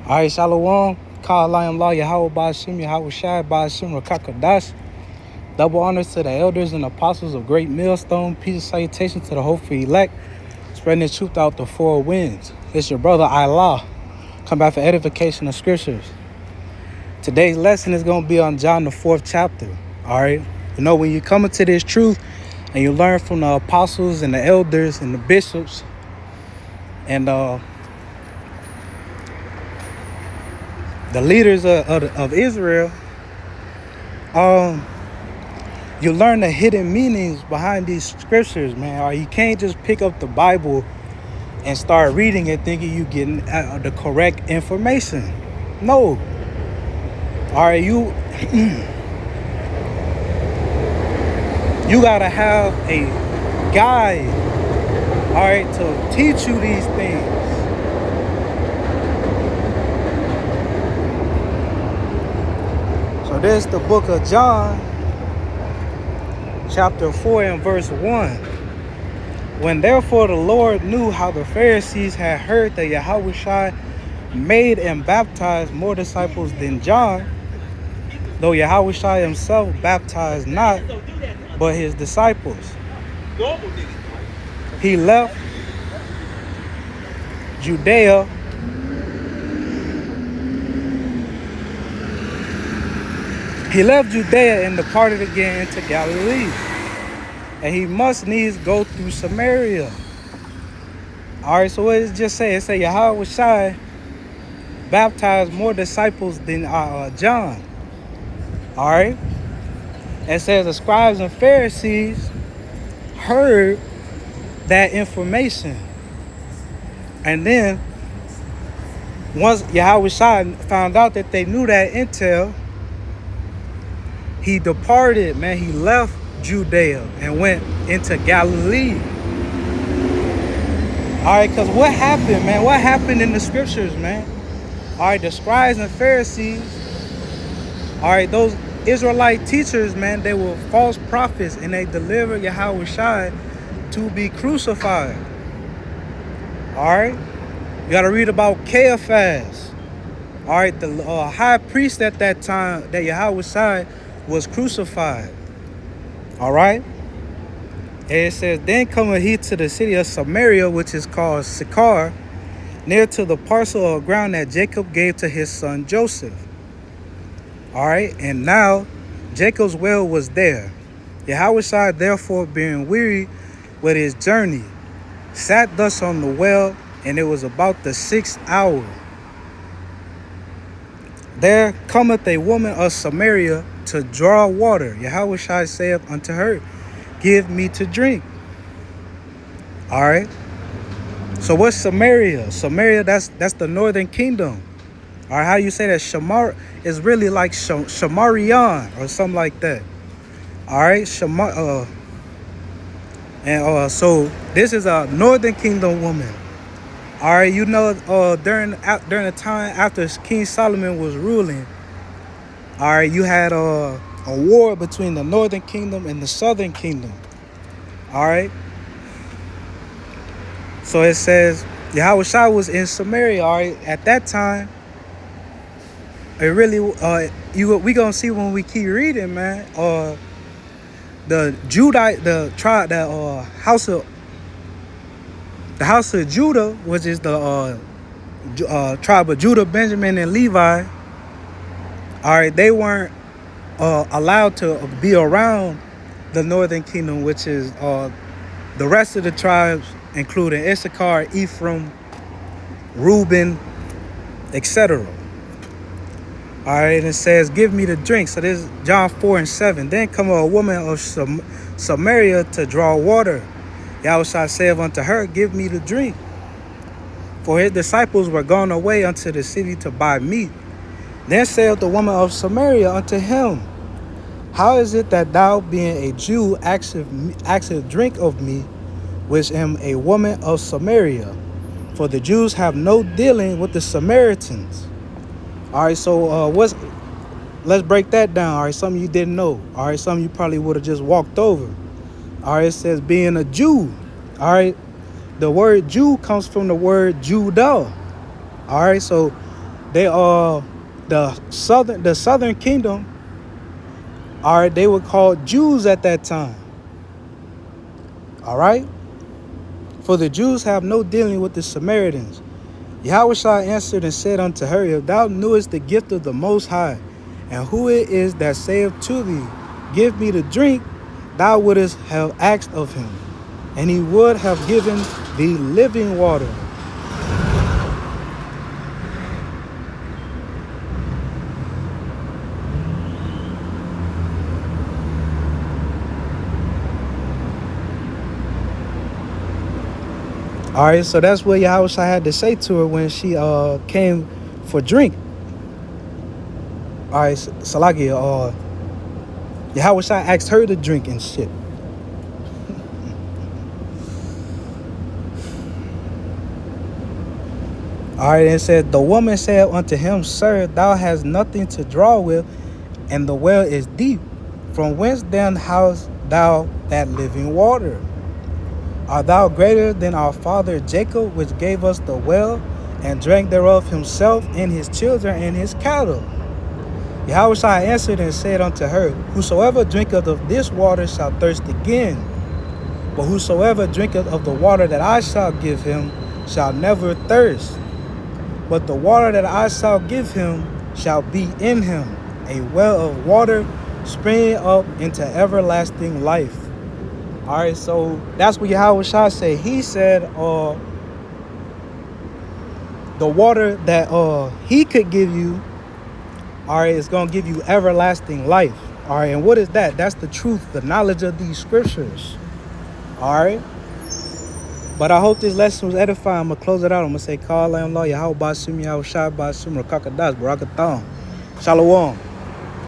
All right, Shalom. Kal Lion Law Yahweh Bashim Yahweh Shai Bashim Rakakadash. Double honors to the elders and apostles of Great Millstone. Peace and salutation to the hopeful elect. Spreading the truth out the four winds. It's your brother Allah. Come back for edification of scriptures. Today's lesson is going to be on John the 4th chapter. All right. You know, when you come into this truth and you learn from the apostles and the elders and the bishops and the leaders of Israel, you learn the hidden meanings behind these scriptures, man. Or you can't just pick up the Bible and start reading it thinking you're getting the correct information. No. All right, you gotta have a guide, all right, to teach you these things. So this is the book of John, chapter 4 and verse 1. When therefore the Lord knew how the Pharisees had heard that Yahushua made and baptized more disciples than John, though Yahushua himself baptized not, but his disciples, he left Judea and departed again into Galilee. And he must needs go through Samaria. All right, so what does it just say? It say Yahushua baptized more disciples than John. All right. It says the scribes and Pharisees heard that information. And then once Yahushua found out that they knew that intel, he departed, man. He left Judea and went into Galilee. All right, because what happened, man? What happened in the scriptures, man? All right, the scribes and Pharisees, all right, those Israelite teachers, man, they were false prophets and they delivered Yahushua to be crucified. All right, you got to read about Caiaphas. All right, the high priest at that time that Yahushua was crucified. All right. And it says, then cometh he to the city of Samaria, which is called Sychar, near to the parcel of ground that Jacob gave to his son Joseph. All right. And now Jacob's well was there. Yahushua, therefore, being weary with his journey, sat thus on the well, and it was about the 6th hour. There cometh a woman of Samaria to draw water. Yahushua saith unto her, give me to drink. All right. So what's Samaria? Samaria, that's the northern kingdom. All right, how you say that? Shamar is really like Shamarian or something like that. All right, so this is a northern kingdom woman. All right, you know, during the time after King Solomon was ruling, all right, you had a war between the northern kingdom and the southern kingdom. All right. So it says Yahushua was in Samaria. All right, at that time, it really we gonna see when we keep reading, man. The house of Judah, which is the tribe of Judah, Benjamin, and Levi. All right, they weren't allowed to be around the northern kingdom, which is the rest of the tribes, including Issachar, Ephraim, Reuben, etc. All right, and it says, give me the drink. So this is John 4 and 7. Then come a woman of Samaria to draw water. Yahushua saith unto her, give me the drink. For his disciples were gone away unto the city to buy meat. Then saith the woman of Samaria unto him, how is it that thou, being a Jew, askest drink of me, which am a woman of Samaria? For the Jews have no dealing with the Samaritans. All right, so let's break that down. All right, something you didn't know. All right, something you probably would have just walked over. All right, it says being a Jew. All right, the word Jew comes from the word Judah. All right, so they the southern kingdom, all right, they were called Jews at that time. All right? For the Jews have no dealing with the Samaritans. Yahushua answered and said unto her, if thou knewest the gift of the Most High, and who it is that saith to thee, give me to drink, thou wouldest have asked of him, and he would have given thee living water. All right, so that's what Yahushua had to say to her when she came for drink. All right, Salaki, Yahushua asked her to drink and shit. All right, it said, the woman said unto him, Sir, thou hast nothing to draw with, and the well is deep. From whence then hast thou that living water? Art thou greater than our father Jacob, which gave us the well, and drank thereof himself, and his children, and his cattle? Yahushua answered and said unto her, whosoever drinketh of this water shall thirst again. But whosoever drinketh of the water that I shall give him shall never thirst. But the water that I shall give him shall be in him a well of water springing up into everlasting life. All right, so that's what Yahushua said. He said the water that he could give you, all right, is going to give you everlasting life. All right, and what is that? That's the truth, the knowledge of these scriptures. All right. But I hope this lesson was edifying. I'm going to close it out. I'm going to say, Call Lamb Law, Yahweh Basum, Yahweh Shai Basum, Rakakadas, Barakathon. Shalom.